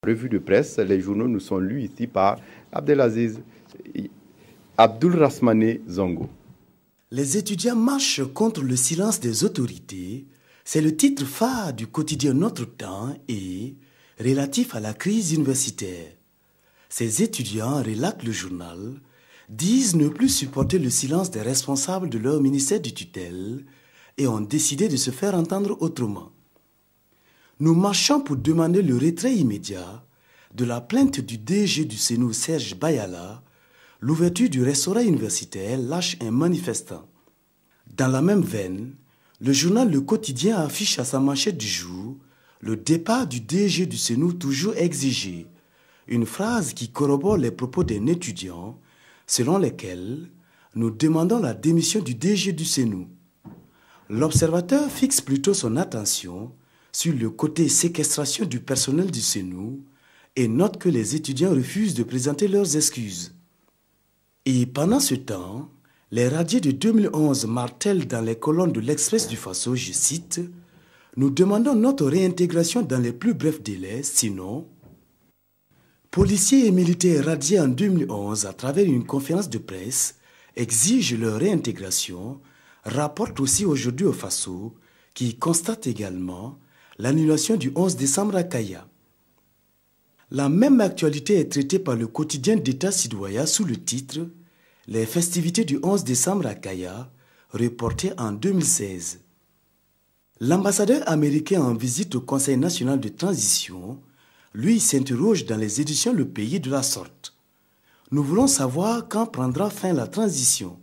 Revue de presse, les journaux nous sont lus ici par Abdelaziz Abdulrahmane Zongo. Les étudiants marchent contre le silence des autorités. C'est le titre phare du quotidien Notre Temps et relatif à la crise universitaire. Ces étudiants, relate le journal, disent ne plus supporter le silence des responsables de leur ministère de tutelle et ont décidé de se faire entendre autrement. Nous marchons pour demander le retrait immédiat de la plainte du DG du CNU Serge Bayala, l'ouverture du restaurant universitaire lâche un manifestant. Dans la même veine, le journal Le Quotidien affiche à sa manchette du jour le départ du DG du CNU toujours exigé, une phrase qui corrobore les propos d'un étudiant selon lesquels nous demandons la démission du DG du CNU. L'observateur fixe plutôt son attention sur le côté séquestration du personnel du CNU et note que les étudiants refusent de présenter leurs excuses. Et pendant ce temps, les radiés de 2011 martèlent dans les colonnes de l'Express du Faso, je cite, « Nous demandons notre réintégration dans les plus brefs délais, sinon... » Policiers et militaires radiés en 2011 à travers une conférence de presse exigent leur réintégration, rapporte aussi aujourd'hui au Faso, qui constate également l'annulation du 11 décembre à Kaya. La même actualité est traitée par le quotidien d'État Sidoya sous le titre « Les festivités du 11 décembre à Kaya, reportées en 2016 ». L'ambassadeur américain en visite au Conseil national de transition, lui, s'interroge dans les éditions Le Pays de la sorte. Nous voulons savoir quand prendra fin la transition.